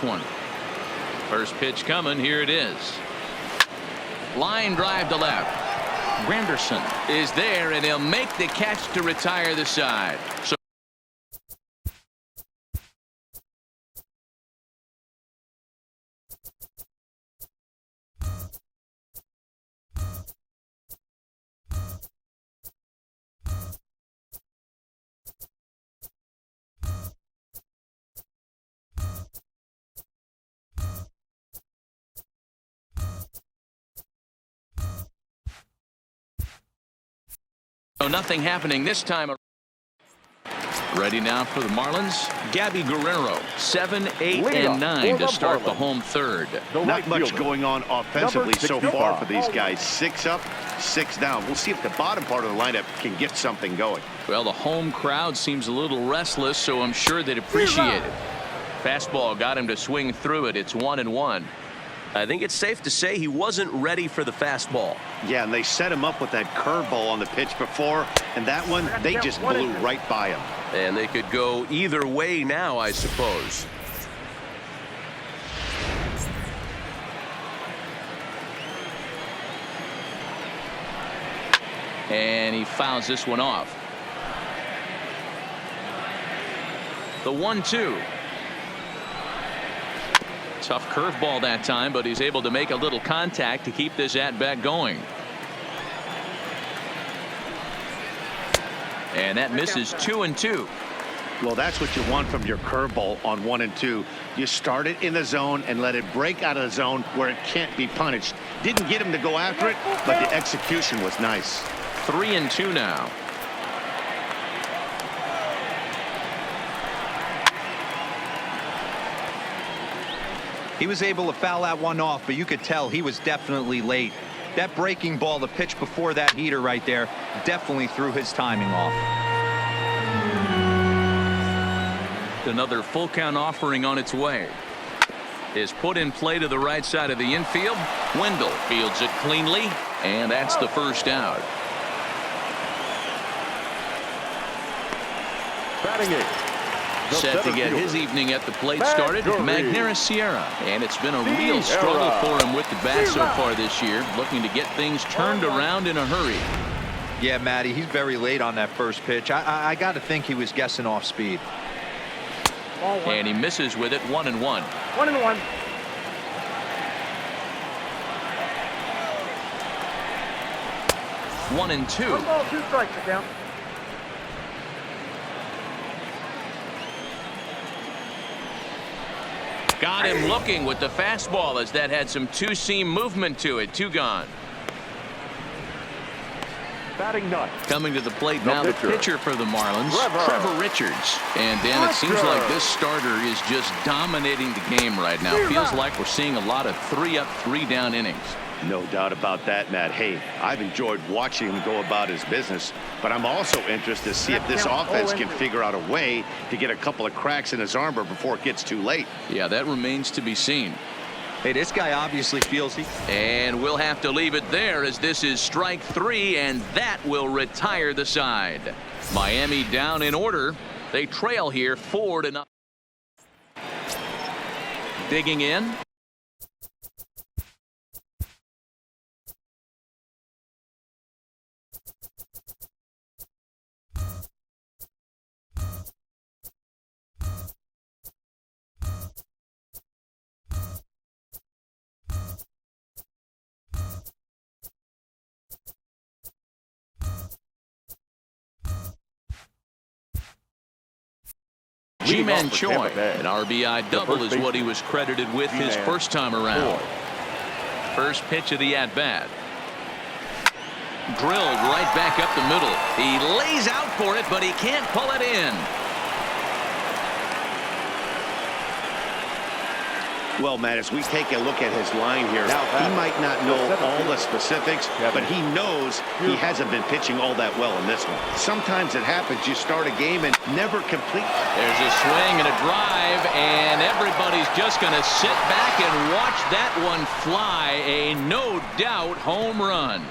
one. First pitch coming. Here it is. Line drive to left. Granderson is there, and he'll make the catch to retire the side. So nothing happening this time. Ready now for the Marlins. Gabby Guerrero, 7, 8, and 9 to start the home third. Not much going on offensively so far for these guys. 6 up, 6 down. We'll see if the bottom part of the lineup can get something going. Well, the home crowd seems a little restless, so I'm sure they'd appreciate it. Fastball got him to swing through it. It's 1-1. I think it's safe to say he wasn't ready for the fastball. Yeah, and they set him up with that curveball on the pitch before, and that one, they just blew right by him. And they could go either way now, I suppose. And he fouls this one off. The 1-2. Tough curveball that time, but he's able to make a little contact to keep this at-bat going. And that misses 2-2. Well, that's what you want from your curveball on 1 and 2. You start it in the zone and let it break out of the zone where it can't be punished. Didn't get him to go after it, but the execution was nice. 3-2 now. He was able to foul that one off, but you could tell he was definitely late. That breaking ball, the pitch before that heater right there, definitely threw his timing off. Another full count offering on its way. Is put in play to the right side of the infield. Wendell fields it cleanly, and that's the first out. Batting it. Set to get his evening at the plate started, Magneuris Sierra. And it's been a real struggle for him with the bat so far this year, looking to get things turned around in a hurry. Yeah, Matty, he's very late on that first pitch. I got to think he was guessing off speed. And he misses with it. 1-1. 1-1. 1-2. 1 ball, 2 strikes, the count. Got him looking with the fastball, as that had some two-seam movement to it. 2 gone. Batting none. Coming to the plate now, the pitcher for the Marlins, Trevor Richards. And Dan, it seems like this starter is just dominating the game right now. Feels like we're seeing a lot of 3-up, 3-down innings. No doubt about that, Matt. Hey, I've enjoyed watching him go about his business, but I'm also interested to see if this offense can figure out a way to get a couple of cracks in his armor before it gets too late. Yeah, that remains to be seen. Hey, this guy obviously feels he... And we'll have to leave it there, as this is strike 3, and that will retire the side. Miami down in order. They trail here 4-0. Digging in. G-Man Choi, an RBI double is what he was credited with his first time around. First pitch of the at-bat. Drilled right back up the middle. He lays out for it, but he can't pull it in. Well, Matt, as we take a look at his line here, he might not know all the specifics, but he knows he hasn't been pitching all that well in this one. Sometimes it happens. You start a game and never complete. There's a swing and a drive, and everybody's just going to sit back and watch that one fly. A no doubt home run.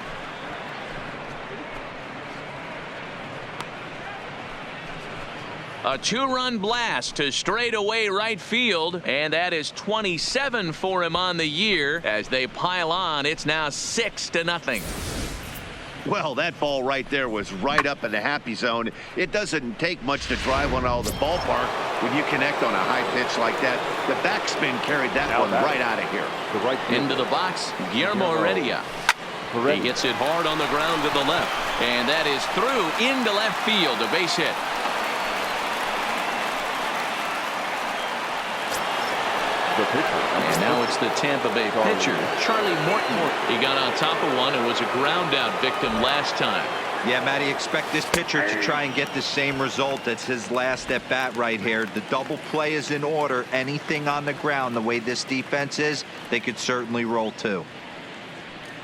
A two-run blast to straightaway right field, and that is 27 for him on the year. As they pile on, it's now 6-0. Well, that ball right there was right up in the happy zone. It doesn't take much to drive one out of the ballpark when you connect on a high pitch like that. The backspin carried that one right out of here. Into the box, Guillermo Heredia. He hits it hard on the ground to the left, and that is through into left field, a base hit. And now it's the Tampa Bay pitcher, Charlie Morton. He got on top of one and was a ground out victim last time. Yeah, Matty, expect this pitcher to try and get the same result. That's his last at bat right here. The double play is in order. Anything on the ground, the way this defense is, they could certainly roll too.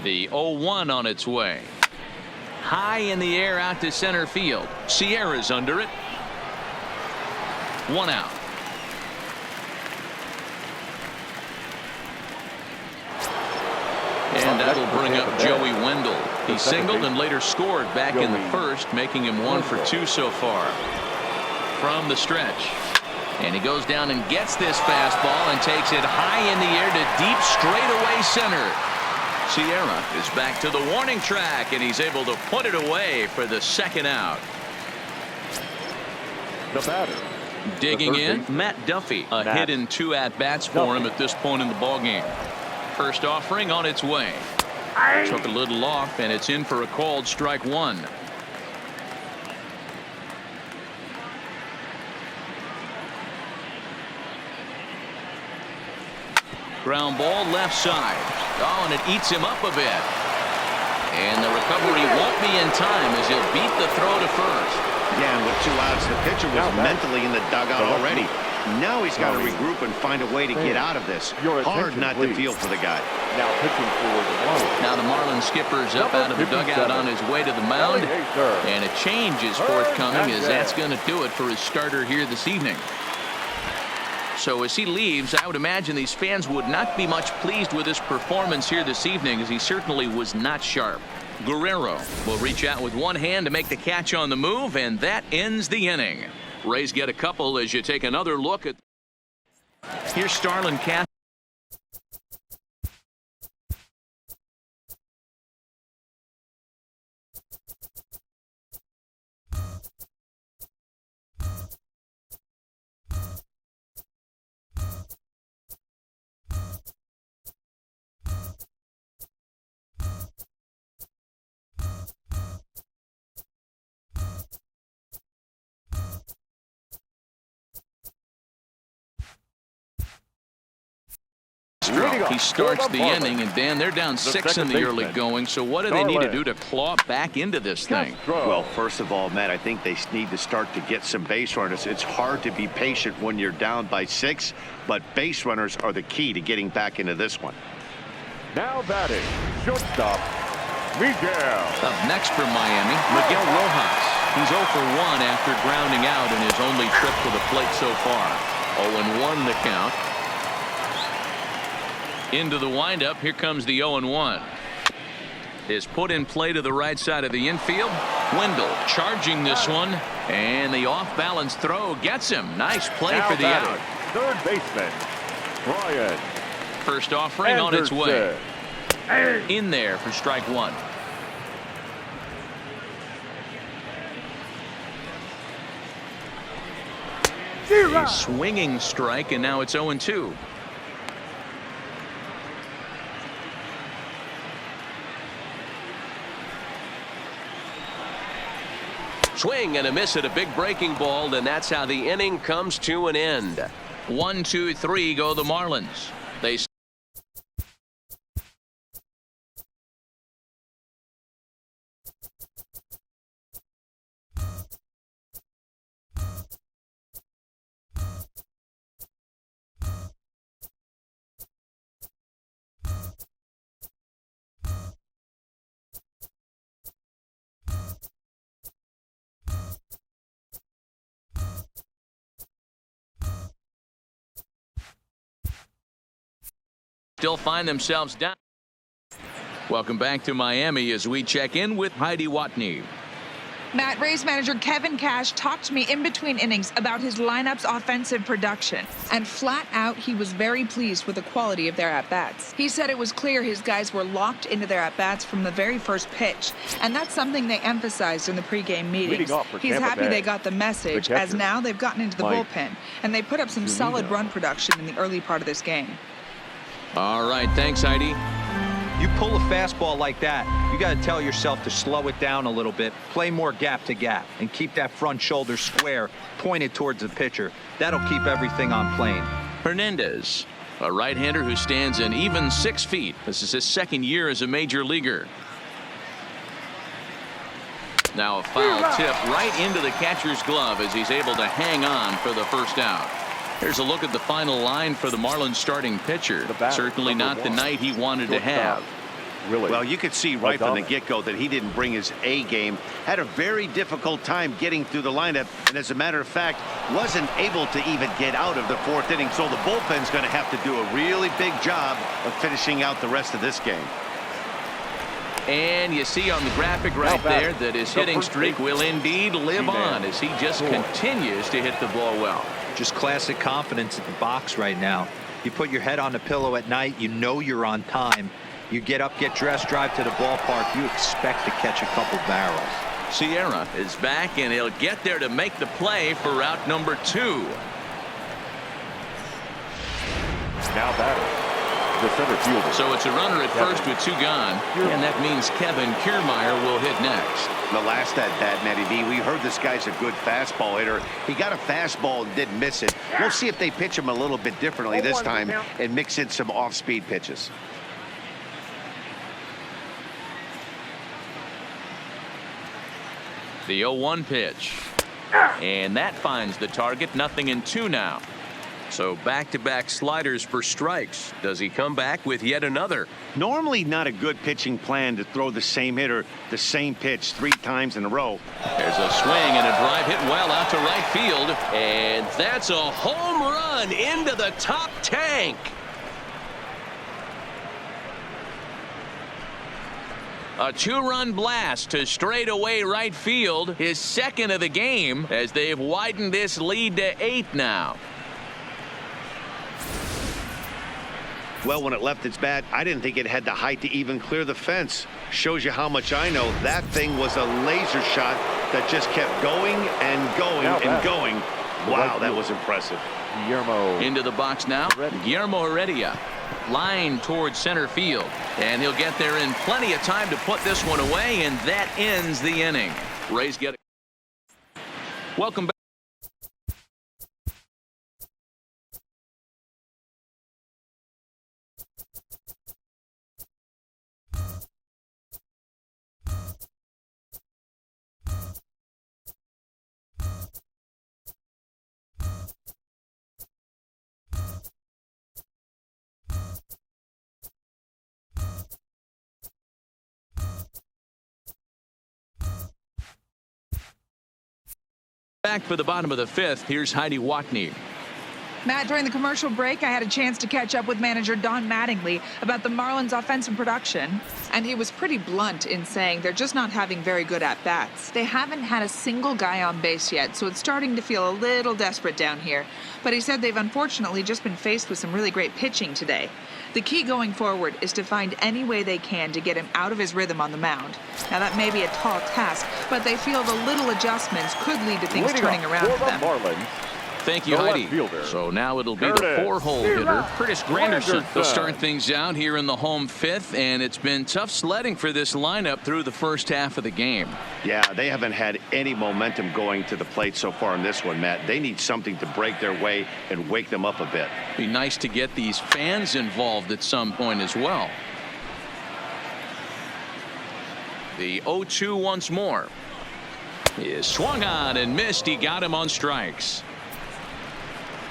The 0-1 on its way. High in the air out to center field. Sierra's under it. 1 out. And that'll bring up Joey Wendell. He singled and later scored back in the first, making him 1 for 2 so far. From the stretch. And he goes down and gets this fastball and takes it high in the air to deep straightaway center. Sierra is back to the warning track, and he's able to put it away for the 2nd out. The batter. Digging in, Matt Duffy. A hit in 2 at-bats for him at this point in the ballgame. First offering on its way. Took a little off, and it's in for a called strike 1. Ground ball left side. Oh, and it eats him up a bit. And the recovery won't be in time as he'll beat the throw to first. Yeah, and with 2 outs, the pitcher was mentally in the dugout already. Now he's got to regroup and find a way to get out of this. Hard not to feel for the guy. Now pitching for the Marlins. Now the Marlins skipper's up out of the dugout on his way to the mound. And a change is forthcoming, as that's going to do it for his starter here this evening. So as he leaves, I would imagine these fans would not be much pleased with his performance here this evening, as he certainly was not sharp. Guerrero will reach out with one hand to make the catch on the move, and that ends the inning. Rays get a couple as you take another look at. Here's Starlin Castro. He starts the inning, and Dan, they're down 6 in the early going. So what do they need to do to claw back into this thing? Well, first of all, Matt, I think they need to start to get some base runners. It's hard to be patient when you're down by 6, but base runners are the key to getting back into this one. Now batting, shortstop, Miguel. Up next for Miami, Miguel Rojas. He's 0 for 1 after grounding out in his only trip to the plate so far. 0-1 the count. Into the windup. Here comes the 0-1. Is put in play to the right side of the infield. Wendell charging this one, and the off-balance throw gets him. Nice play for the out. Third baseman, Brian. First offering on its way. In there for strike 1. A swinging strike, and now it's 0-2. Swing and a miss at a big breaking ball, and that's how the inning comes to an end. 1, 2, 3 go the Marlins. They still find themselves down. Welcome back to Miami as we check in with Heidi Watney. Matt, Rays manager Kevin Cash talked to me in between innings about his lineup's offensive production. And flat out, he was very pleased with the quality of their at-bats. He said it was clear his guys were locked into their at-bats from the very first pitch. And that's something they emphasized in the pregame meetings. He's happy they got the message, as now they've gotten into the bullpen. And they put up some solid run production in the early part of this game. All right, thanks, Heidi. You pull a fastball like that, you got to tell yourself to slow it down a little bit, play more gap to gap, and keep that front shoulder square pointed towards the pitcher. That'll keep everything on plane. Hernandez, a right-hander who stands an even 6 feet. This is his second year as a major leaguer. Now a foul tip right into the catcher's glove as he's able to hang on for the first out. Here's a look at the final line for the Marlins starting pitcher. Certainly not the night he wanted to have. Really? Well, you could see right from the get-go that he didn't bring his A game. Had a very difficult time getting through the lineup, and as a matter of fact, wasn't able to even get out of the 4th inning. So the bullpen's going to have to do a really big job of finishing out the rest of this game. And you see on the graphic right there that his hitting streak will indeed live on as he just continues to hit the ball well. Just classic confidence at the box right now. You put your head on the pillow at night, you know you're on time. You get up, get dressed, drive to the ballpark, you expect to catch a couple barrels. Sierra is back, and he'll get there to make the play for route number 2. Now batting, the center fielder. So it's a runner at first with 2 gone, and that means Kevin Kiermaier will hit next. The last at bat, Matty V, we heard this guy's a good fastball hitter. He got a fastball and didn't miss it. We'll see if they pitch him a little bit differently this time and mix in some off-speed pitches. The 0-1 pitch, and that finds the target. 0-2 now. So back-to-back sliders for strikes. Does he come back with yet another? Normally not a good pitching plan to throw the same hitter the same pitch 3 times in a row. There's a swing and a drive hit well out to right field, and that's a home run into the top tank. A 2-run blast to straightaway right field, his second of the game, as they've widened this lead to 8 now. Well, when it left its bat, I didn't think it had the height to even clear the fence. Shows you how much I know. That thing was a laser shot that just kept going and going and going. Wow, that was impressive. Guillermo. Into the box now, Guillermo Heredia. Line towards center field, and he'll get there in plenty of time to put this one away, and that ends the inning. Rays get it. Welcome back. Back for the bottom of the 5th. Here's Heidi Watney. Matt, during the commercial break, I had a chance to catch up with manager Don Mattingly about the Marlins' offensive production, and he was pretty blunt in saying they're just not having very good at-bats. They haven't had a single guy on base yet, so it's starting to feel a little desperate down here. But he said they've unfortunately just been faced with some really great pitching today. The key going forward is to find any way they can to get him out of his rhythm on the mound. Now, that may be a tall task, but they feel the little adjustments could lead to things turning around for them. Marlins, Thank you, Heidi. So now it'll be the 4-hole hitter, Curtis Granderson. They'll start things out here in the home 5th, and it's been tough sledding for this lineup through the first half of the game. Yeah, they haven't had any momentum going to the plate so far in this one, Matt. They need something to break their way and wake them up a bit. Be nice to get these fans involved at some point as well. The 0-2 once more. He is swung on and missed. He got him on strikes.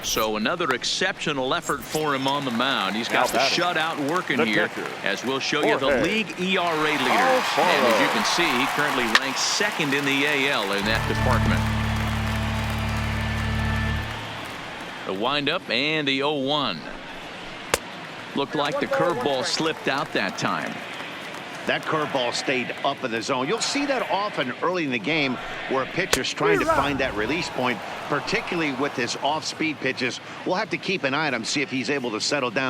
So another exceptional effort for him on the mound. He's got the shutout working here, as we'll show you the league ERA leaders. And as you can see, he currently ranks 2nd in the AL in that department. The windup and the 0-1. Looked like the curveball slipped out that time. That curveball stayed up in the zone. You'll see that often early in the game where a pitcher's trying to find that release point, particularly with his off-speed pitches. We'll have to keep an eye on him, see if he's able to settle down.